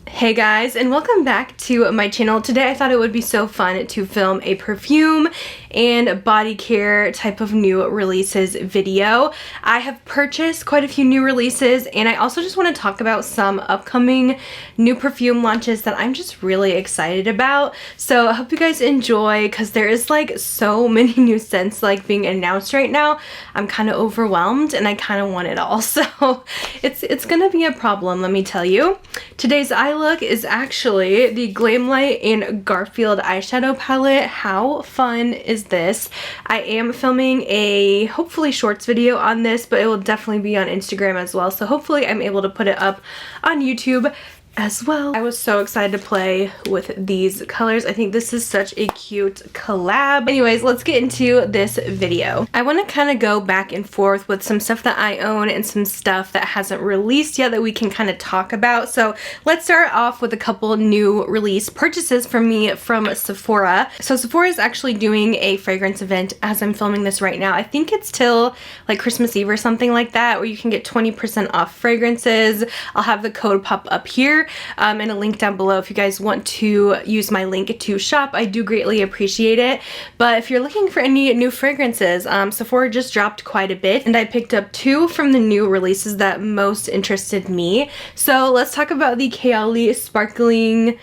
Hey guys, and welcome back to my channel. Today I thought it would be so fun to film a perfume and body care type of new releases video. I have purchased quite a few new releases, and I also just want to talk about some upcoming new perfume launches that I'm just really excited about. So I hope you guys enjoy, because there is like so many new scents like being announced right now. I'm kind of overwhelmed and I kind of want it all, so it's gonna be a problem, let me tell you. Today's eye look is actually the Glamlite and Garfield eyeshadow palette. How fun is this? I am filming a hopefully shorts video on this, but it will definitely be on Instagram as well, so hopefully I'm able to put it up on YouTube as well. I was so excited to play with these colors. I think this is such a cute collab. Anyways, let's get into this video. I want to kind of go back and forth with some stuff that I own and some stuff that hasn't released yet that we can kind of talk about. So let's start off with a couple new release purchases from me from Sephora. So Sephora is actually doing a fragrance event as I'm filming this right now. I think it's till like Christmas Eve or something like that, where you can get 20% off fragrances. I'll have the code pop up here and a link down below if you guys want to use my link to shop. I do greatly appreciate it. But if you're looking for any new fragrances, Sephora just dropped quite a bit, and I picked up two from the new releases that most interested me. So let's talk about the Kayali Sparkling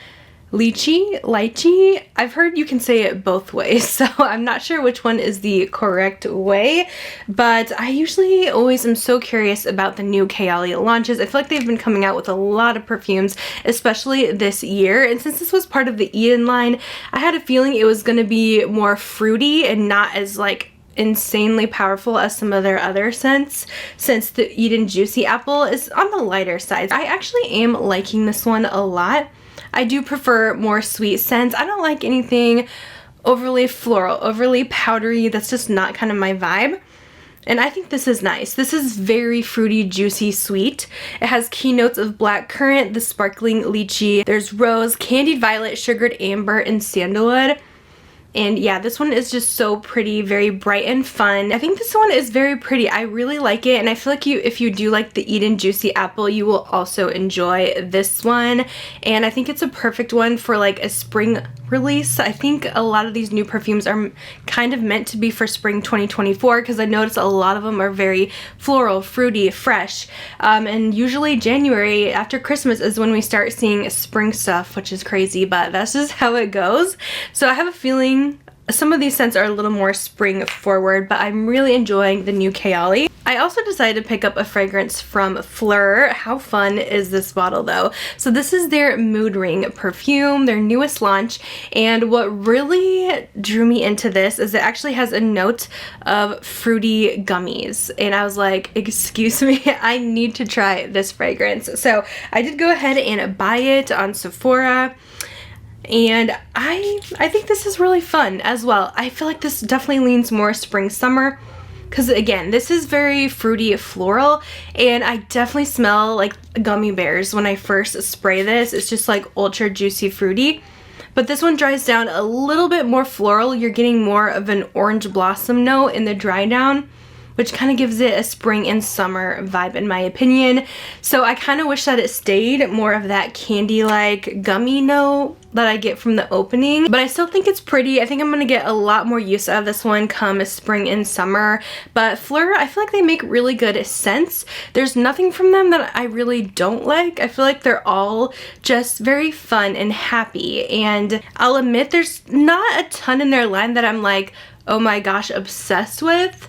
Lychee. I've heard you can say it both ways, so I'm not sure which one is the correct way, but I usually always am so curious about the new Kayali launches. I feel like they've been coming out with a lot of perfumes, especially this year, and since this was part of the Eden line, I had a feeling it was going to be more fruity and not as like insanely powerful as some of their other scents, since the Eden Juicy Apple is on the lighter side. I actually am liking this one a lot. I do prefer more sweet scents. I don't like anything overly floral, overly powdery. That's just not kind of my vibe. And I think this is nice. This is very fruity, juicy, sweet. It has key notes of blackcurrant, the sparkling lychee. There's rose, candied violet, sugared amber, and sandalwood. And yeah, this one is just so pretty, very bright and fun. I think this one is very pretty. I really like it, and I feel like if you do like the Eden Juicy Apple, you will also enjoy this one. And I think it's a perfect one for like a spring release. I think a lot of these new perfumes are kind of meant to be for spring 2024, because I noticed a lot of them are very floral, fruity, fresh. And usually January after Christmas is when we start seeing spring stuff, which is crazy, but that's just how it goes. So I have a feeling some of these scents are a little more spring forward, but I'm really enjoying the new Kayali. I also decided to pick up a fragrance from Phlur. How fun is this bottle though? So this is their Mood Ring perfume, their newest launch, and what really drew me into this is it actually has a note of fruity gummies, and I was like, excuse me, I need to try this fragrance. So I did go ahead and buy it on Sephora. And I think this is really fun as well. I feel like this definitely leans more spring summer, because again, this is very fruity floral, and I definitely smell like gummy bears when I first spray this. It's just like ultra juicy fruity. But this one dries down a little bit more floral. You're getting more of an orange blossom note in the dry down, which kind of gives it a spring and summer vibe in my opinion. So I kind of wish that it stayed more of that candy-like gummy note that I get from the opening, but I still think it's pretty. I think I'm gonna get a lot more use out of this one come spring and summer. But Phlur, I feel like they make really good scents. There's nothing from them that I really don't like. I feel like they're all just very fun and happy, and I'll admit there's not a ton in their line that I'm like, oh my gosh, obsessed with.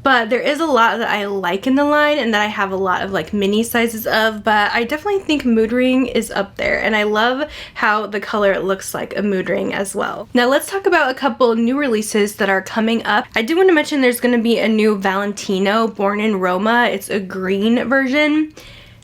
But there is a lot that I like in the line and that I have a lot of like mini sizes of, but I definitely think Mood Ring is up there, and I love how the color looks like a mood ring as well. Now let's talk about a couple new releases that are coming up. I do want to mention there's going to be a new Valentino Born in Roma. It's a green version.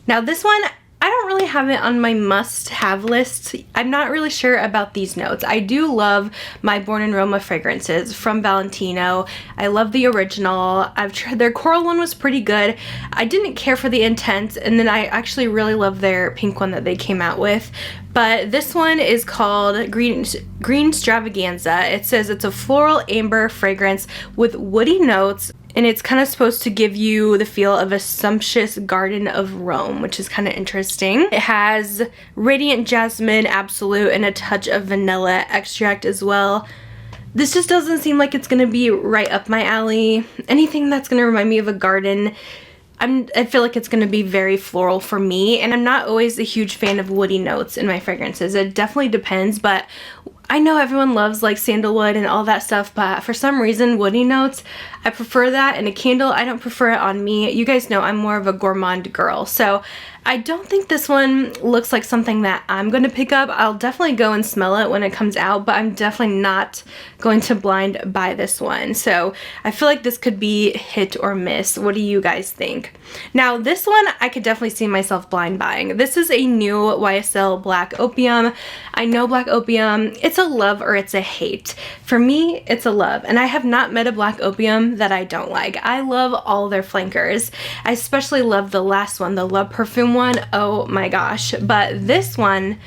Now this one, I don't really have it on my must-have list. I'm not really sure about these notes. I do love my Born in Roma fragrances from Valentino. I love the original. I've tried their coral one, was pretty good. I didn't care for the Intense, and then I actually really love their pink one that they came out with. But this one is called Green Stravaganza. It says it's a floral amber fragrance with woody notes. And it's kind of supposed to give you the feel of a sumptuous garden of Rome, which is kind of interesting. It has radiant jasmine, absolute, and a touch of vanilla extract as well. This just doesn't seem like it's gonna be right up my alley. Anything that's gonna remind me of a garden, I feel like it's gonna be very floral for me, and I'm not always a huge fan of woody notes in my fragrances. It definitely depends, but I know everyone loves like sandalwood and all that stuff, but for some reason woody notes, I prefer that in a candle. I don't prefer it on me. You guys know I'm more of a gourmand girl, so I don't think this one looks like something that I'm going to pick up. I'll definitely go and smell it when it comes out, but I'm definitely not going to blind buy this one. So I feel like this could be hit or miss. What do you guys think? Now this one I could definitely see myself blind buying. This is a new YSL Black Opium. I know Black Opium, it's a love or it's a hate. For me, it's a love, and I have not met a Black Opium that I don't like. I love all their flankers. I especially love the last one, the Love Perfume one. Oh my gosh. But this one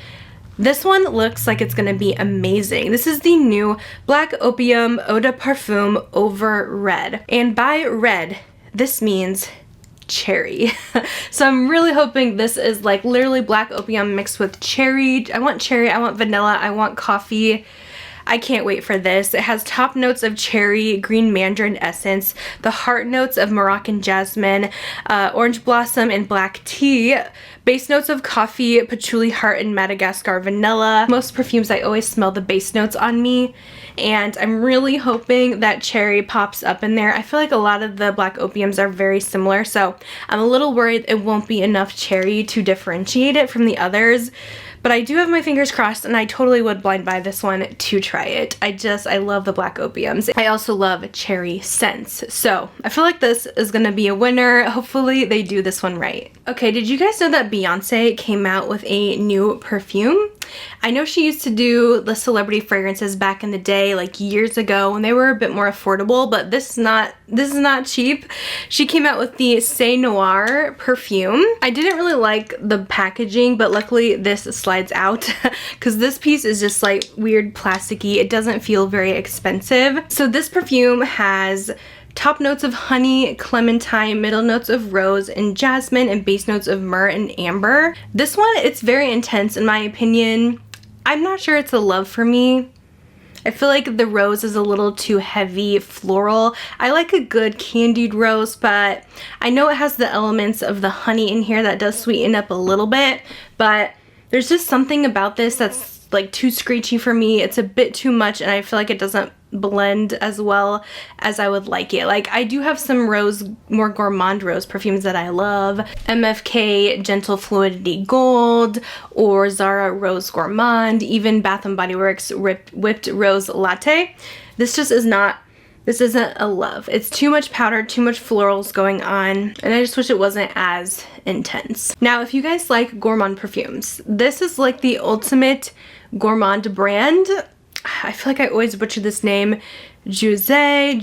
looks like it's gonna be amazing. This is the new Black Opium Eau de Parfum over red. And by red, this means cherry. So I'm really hoping this is like literally Black Opium mixed with cherry. I want cherry, I want vanilla, I want coffee. I can't wait for this. It has top notes of cherry, green mandarin essence, the heart notes of Moroccan jasmine, orange blossom, and black tea, base notes of coffee, patchouli heart, and Madagascar vanilla. Most perfumes, I always smell the base notes on me, and I'm really hoping that cherry pops up in there. I feel like a lot of the Black Opiums are very similar, so I'm a little worried it won't be enough cherry to differentiate it from the others. But I do have my fingers crossed, and I totally would blind buy this one to try it. I love the Black Opiums. I also love cherry scents. So I feel like this is gonna be a winner. Hopefully they do this one right. Okay, did you guys know that Beyonce came out with a new perfume? I know she used to do the celebrity fragrances back in the day, like years ago, when they were a bit more affordable, but this is not cheap. She came out with the Ce Noir perfume. I didn't really like the packaging, but luckily this slides out because this piece is just like weird plasticky. It doesn't feel very expensive. So this perfume has top notes of honey, clementine, middle notes of rose and jasmine, and base notes of myrrh and amber. This one, it's very intense in my opinion. I'm not sure it's a love for me. I feel like the rose is a little too heavy floral. I like a good candied rose, but I know it has the elements of the honey in here that does sweeten up a little bit, but there's just something about this that's like too screechy for me. It's a bit too much, and I feel like it doesn't blend as well as I would like it. Like, I do have some rose, more gourmand rose perfumes that I love. MFK Gentle Fluidity Gold, or Zara Rose Gourmand, even Bath & Body Works Whipped Rose Latte. This just is not, this isn't a love. It's too much powder, too much florals going on, and I just wish it wasn't as intense. Now, if you guys like gourmand perfumes, this is like the ultimate gourmand brand. I feel like I always butcher this name. Josette,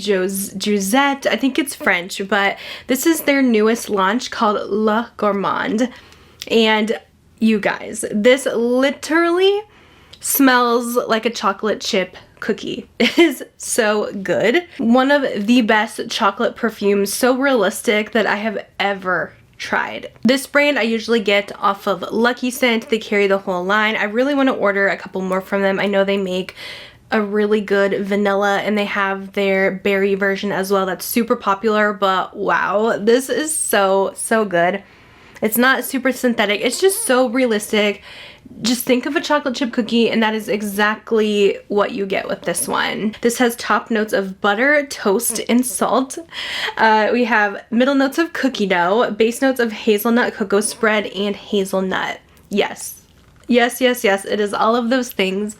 I think it's French, but this is their newest launch called Le Gourmand. And you guys, this literally smells like a chocolate chip cookie. It is so good. One of the best chocolate perfumes, so realistic, that I have ever tried. This brand I usually get off of Lucky Scent. They carry the whole line. I really want to order a couple more from them. I know they make a really good vanilla, and they have their berry version as well that's super popular, but wow, this is so good. It's not super synthetic. It's just so realistic. Just think of a chocolate chip cookie, and that is exactly what you get with this one. This has top notes of butter, toast, and salt. We have middle notes of cookie dough, base notes of hazelnut cocoa spread, and hazelnut. Yes. Yes, yes, yes. It is all of those things,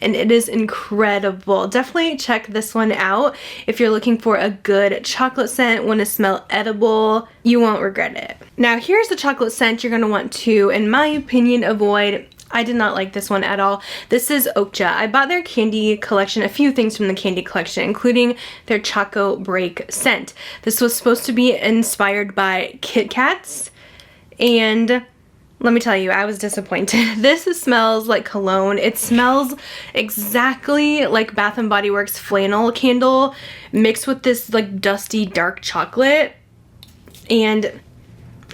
and it is incredible. Definitely check this one out if you're looking for a good chocolate scent, want to smell edible. You won't regret it. Now, here's the chocolate scent you're going to want to, in my opinion, avoid. I did not like this one at all. This is Oakcha. I bought their candy collection, a few things from the candy collection, including their Choco Break scent. This was supposed to be inspired by Kit Kats, and Let me tell you, I was disappointed. This smells like cologne. It smells exactly like Bath & Body Works flannel candle mixed with this like dusty dark chocolate. And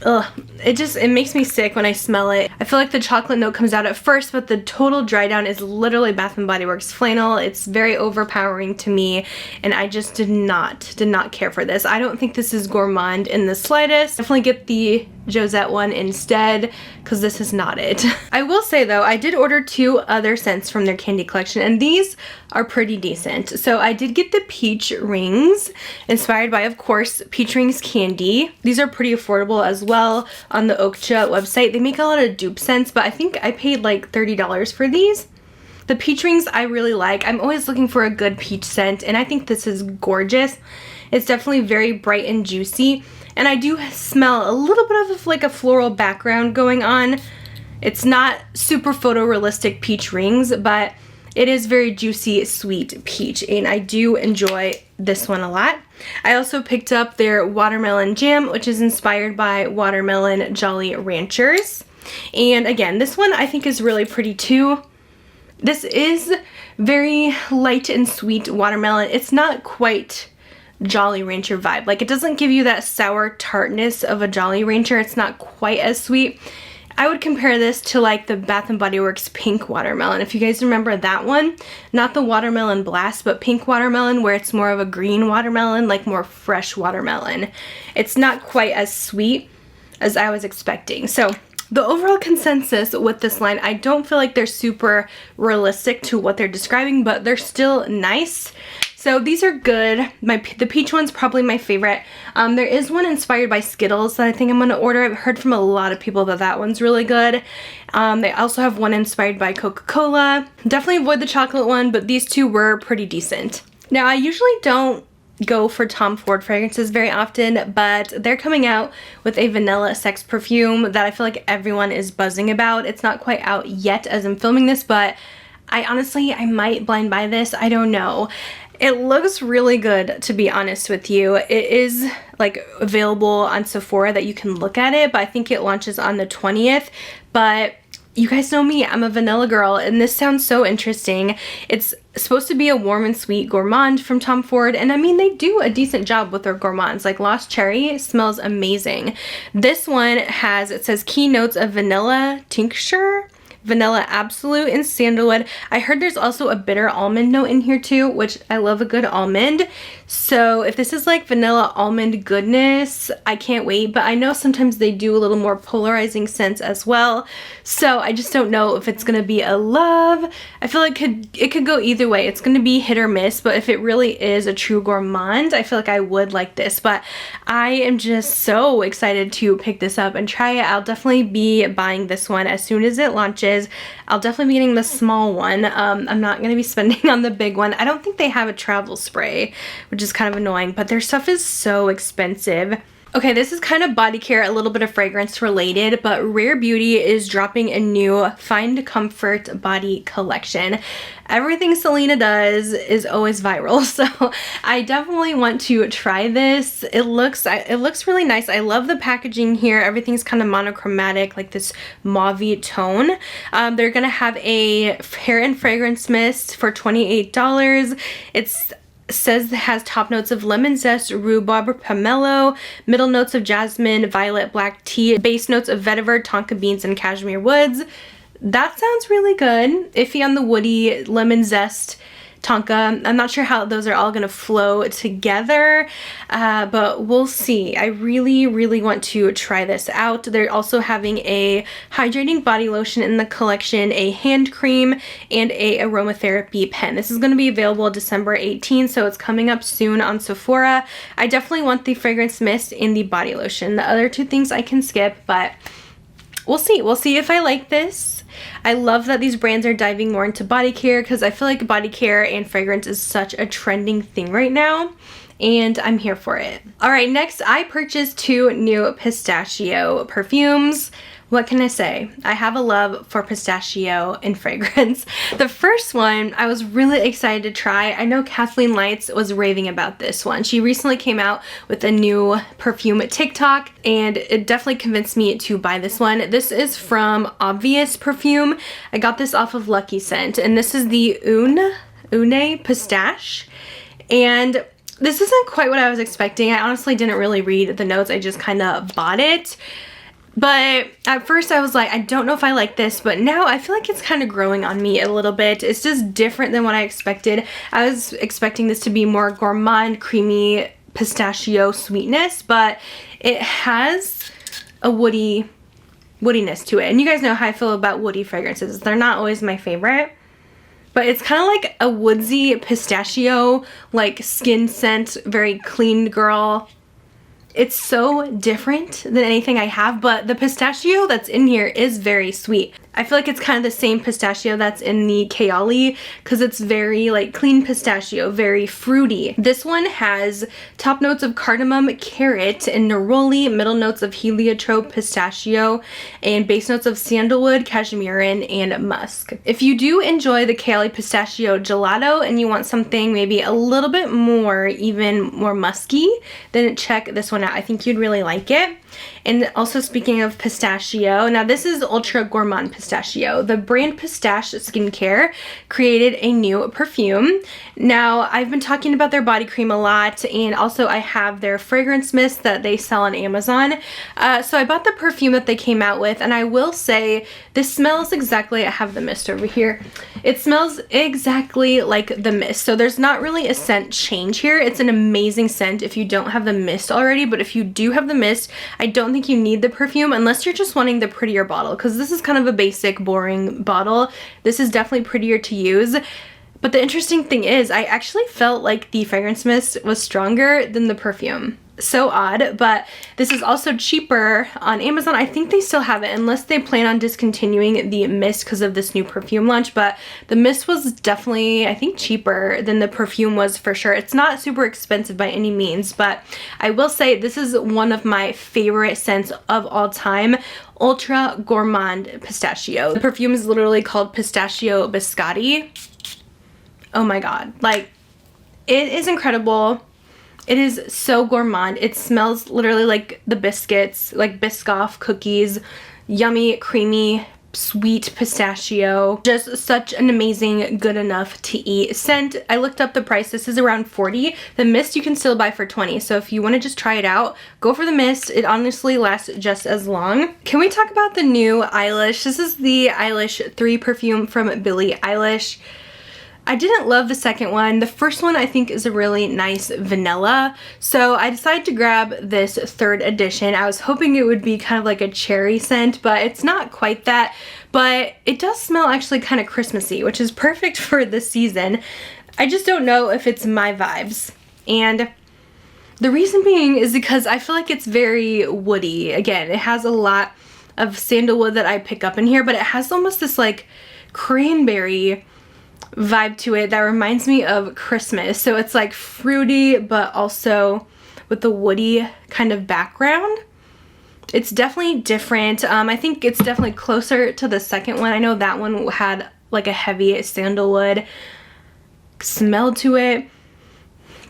ugh, it makes me sick when I smell it. I feel like the chocolate note comes out at first, but the total dry down is literally Bath & Body Works flannel. It's very overpowering to me, and I just did not care for this. I don't think this is gourmand in the slightest. Definitely get the Josette one instead, because this is not it. I will say though, I did order 2 other scents from their candy collection, and these are pretty decent. So I did get the peach rings, inspired by, of course, Peach Rings candy. These are pretty affordable as well on the Oakcha website. They make a lot of dupe scents, but I think I paid like $30 for these. The peach rings I really like. I'm always looking for a good peach scent, and I think this is gorgeous. It's definitely very bright and juicy. And I do smell a little bit of like a floral background going on. It's not super photorealistic peach rings, but it is very juicy, sweet peach, and I do enjoy this one a lot. I also picked up their watermelon jam, which is inspired by watermelon Jolly Ranchers. And again, this one I think is really pretty too. This is very light and sweet watermelon. It's not quite Jolly Rancher vibe. Like, it doesn't give you that sour tartness of a Jolly Rancher. It's not quite as sweet. I would compare this to like the Bath & Body Works pink watermelon. If you guys remember that one, not the watermelon blast, but pink watermelon, where it's more of a green watermelon, like more fresh watermelon. It's not quite as sweet as I was expecting. So the overall consensus with this line, I don't feel like they're super realistic to what they're describing, but they're still nice. So these are good. The peach one's probably my favorite. There is one inspired by Skittles that I think I'm going to order. I've heard from a lot of people that that one's really good. They also have one inspired by Coca-Cola. Definitely avoid the chocolate one, but these 2 were pretty decent. Now, I usually don't go for Tom Ford fragrances very often, but they're coming out with a vanilla sex perfume that I feel like everyone is buzzing about. It's not quite out yet as I'm filming this, but I might blind buy this. I don't know. It looks really good, to be honest with you. It is like available on Sephora that you can look at it, but I think it launches on the 20th. But you guys know me, I'm a vanilla girl, and this sounds so interesting. It's supposed to be a warm and sweet gourmand from Tom Ford, and I mean, they do a decent job with their gourmands. Like Lost Cherry smells amazing. This one has, it says key notes of vanilla tincture, vanilla absolute, and sandalwood. I heard there's also a bitter almond note in here too, which I love a good almond. So if this is like vanilla almond goodness, I can't wait. But I know sometimes they do a little more polarizing scents as well. So I just don't know if it's gonna be a love. I feel like it could go either way. It's gonna be hit or miss, but if it really is a true gourmand, I feel like I would like this. But I am just so excited to pick this up and try it. I'll definitely be buying this one as soon as it launches. I'll definitely be getting the small one. I'm not going to be spending on the big one. I don't think they have a travel spray, which is kind of annoying, but their stuff is so expensive. Okay, this is kind of body care, a little bit of fragrance related, but Rare Beauty is dropping a new Find Comfort body collection. Everything Selena does is always viral, so I definitely want to try this. It looks really nice. I love the packaging here. Everything's kind of monochromatic, like this mauve tone. They're gonna have a hair and fragrance mist for $28. It says it has top notes of lemon zest, rhubarb, pomelo, middle notes of jasmine, violet, black tea, base notes of vetiver, tonka beans, and cashmere woods. That sounds really good. Iffy on the woody, lemon zest, tonka. I'm not sure how those are all gonna flow together, but we'll see. I really, really want to try this out. They're also having a hydrating body lotion in the collection, a hand cream, and a aromatherapy pen. This is gonna be available December 18th, so it's coming up soon on Sephora. I definitely want the fragrance mist and the body lotion. The other 2 things I can skip, but we'll see. We'll see if I like this. I love that these brands are diving more into body care, because I feel like body care and fragrance is such a trending thing right now, and I'm here for it. Alright, next I purchased 2 new pistachio perfumes. What can I say? I have a love for pistachio in fragrance. The first one I was really excited to try. I know Kathleen Lights was raving about this one. She recently came out with a new perfume TikTok, and it definitely convinced me to buy this one. This is from Obvious Perfume. I got this off of Lucky Scent, and this is the Une Pistache. And this isn't quite what I was expecting. I honestly didn't really read the notes. I just kind of bought it. But at first I was like, I don't know if I like this, but now I feel like it's kind of growing on me a little bit. It's just different than what I expected. I was expecting this to be more gourmand, creamy pistachio sweetness, but it has a woodiness to it. And you guys know how I feel about woody fragrances. They're not always my favorite, but it's kind of like a woodsy pistachio, like skin scent, very clean girl. It's so different than anything I have, but the pistachio that's in here is very sweet. I feel like it's kind of the same pistachio that's in the Kayali, because it's very like clean pistachio, very fruity. This one has top notes of cardamom, carrot, and neroli, middle notes of heliotrope, pistachio, and base notes of sandalwood, cashmerean, and musk. If you do enjoy the Kayali pistachio gelato and you want something maybe a little bit more, even more musky, then check this one out. I think you'd really like it. And also, speaking of pistachio, now this is Ultra Gourmand Pistachio. The brand Pistache Skincare created a new perfume. Now, I've been talking about their body cream a lot, and also I have their fragrance mist that they sell on Amazon. So I bought the perfume that they came out with, and I will say this smells exactly, I have the mist over here. It smells exactly like the mist. So there's not really a scent change here. It's an amazing scent if you don't have the mist already, but if you do have the mist, I don't think you need the perfume unless you're just wanting the prettier bottle, because this is kind of a basic, boring bottle. This is definitely prettier to use. But the interesting thing is, I actually felt like the fragrance mist was stronger than the perfume. So odd, but this is also cheaper on Amazon. I think they still have it unless they plan on discontinuing the mist because of this new perfume launch, but the mist was definitely, I think, cheaper than the perfume was for sure. It's not super expensive by any means, but I will say this is one of my favorite scents of all time. Ultra Gourmand Pistachio. The perfume is literally called Pistachio Biscotti. Oh my god, like, it is incredible. It is so gourmand. It smells literally like the biscuits, like Biscoff cookies, yummy, creamy, sweet pistachio. Just such an amazing, good enough to eat scent. I looked up the price. This is around $40. The mist you can still buy for $20. So if you want to just try it out, go for the mist. It honestly lasts just as long. Can we talk about the new Eilish? This is the Eilish 3 perfume from Billie Eilish. I didn't love the second one. The first one I think is a really nice vanilla. So I decided to grab this 3rd edition. I was hoping it would be kind of like a cherry scent, but it's not quite that. But it does smell actually kind of Christmassy, which is perfect for this season. I just don't know if it's my vibes. And the reason being is because I feel like it's very woody. Again, it has a lot of sandalwood that I pick up in here, but it has almost this like cranberry vibe to it that reminds me of Christmas. So it's like fruity, but also with the woody kind of background. It's definitely different. I think it's definitely closer to the second one. I know that one had like a heavy sandalwood smell to it,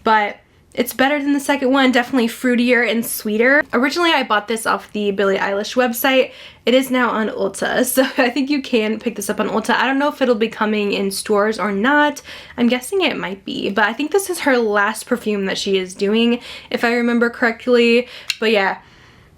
but it's better than the second one, definitely fruitier and sweeter. Originally, I bought this off the Billie Eilish website. It is now on Ulta, so I think you can pick this up on Ulta. I don't know if it'll be coming in stores or not. I'm guessing it might be, but I think this is her last perfume that she is doing, if I remember correctly. But yeah,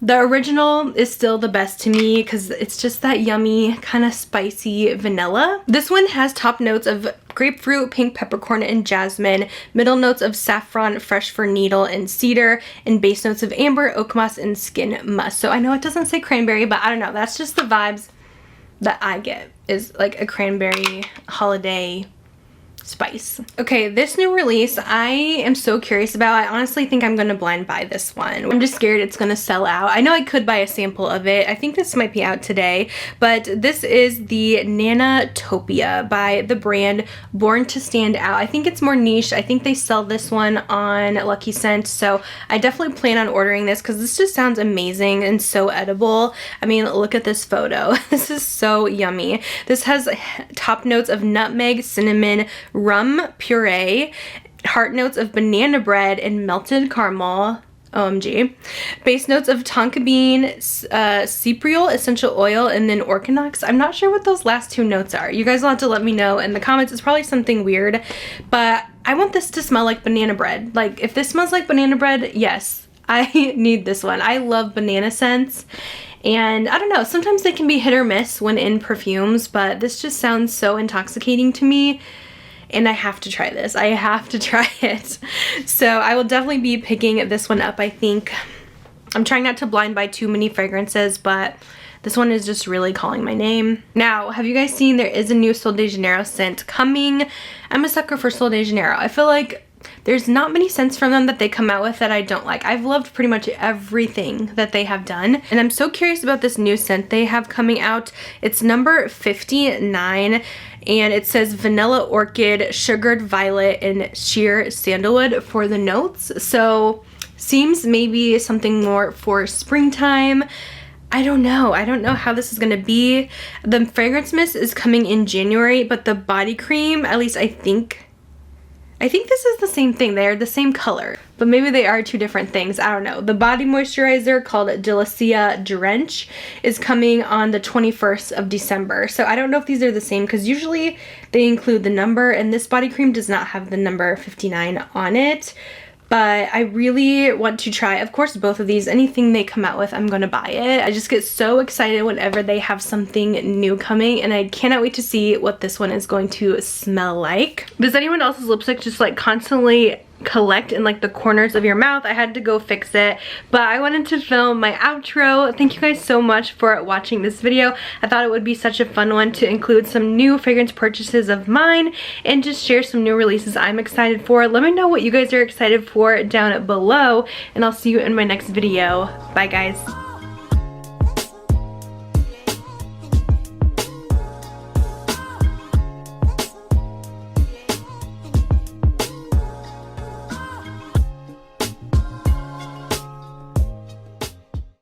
the original is still the best to me because it's just that yummy, kind of spicy vanilla. This one has top notes of grapefruit, pink peppercorn, and jasmine, middle notes of saffron, fresh fir needle, and cedar, and base notes of amber, oak moss, and skin musk. So I know it doesn't say cranberry, but I don't know. That's just the vibes that I get, is like a cranberry holiday spice. Okay, this new release I am so curious about. I honestly think I'm gonna blind buy this one. I'm just scared it's gonna sell out. I know I could buy a sample of it. I think this might be out today, but this is the Nanotopia by the brand Born to Stand Out. I think it's more niche. I think they sell this one on Lucky Scent, so I definitely plan on ordering this because this just sounds amazing and so edible. I mean, look at this photo. This is so yummy. This has top notes of nutmeg, cinnamon, rum puree, heart notes of banana bread and melted caramel. OMG. Base notes of tonka bean, cypriol, essential oil, and then organox. I'm not sure what those last two notes are. You guys will have to let me know in the comments. It's probably something weird, but I want this to smell like banana bread. Like, if this smells like banana bread, yes, I need this one. I love banana scents. And I don't know, sometimes they can be hit or miss when in perfumes, but this just sounds so intoxicating to me. And I have to try this. I have to try it. So I will definitely be picking this one up, I think. I'm trying not to blind buy too many fragrances, but this one is just really calling my name. Now, have you guys seen there is a new Sol de Janeiro scent coming? I'm a sucker for Sol de Janeiro. I feel like there's not many scents from them that they come out with that I don't like. I've loved pretty much everything that they have done. And I'm so curious about this new scent they have coming out. It's number 59. And it says vanilla orchid, sugared violet, and sheer sandalwood for the notes. So seems maybe something more for springtime. I don't know. I don't know how this is going to be. The fragrance mist is coming in January, but the body cream, at least I think this is the same thing. They're the same color, but maybe they are two different things. I don't know. The body moisturizer called Delicia Drench is coming on the 21st of December. So I don't know if these are the same because usually they include the number, and this body cream does not have the number 59 on it. But I really want to try, of course, both of these. Anything they come out with, I'm going to buy it. I just get so excited whenever they have something new coming, and I cannot wait to see what this one is going to smell like. Does anyone else's lipstick just like constantly collect in like the corners of your mouth? I had to go fix it, but I wanted to film my outro. Thank you guys so much for watching this video. I thought it would be such a fun one to include some new fragrance purchases of mine and just share some new releases I'm excited for. Let me know what you guys are excited for down below, and I'll see you in my next video. Bye guys.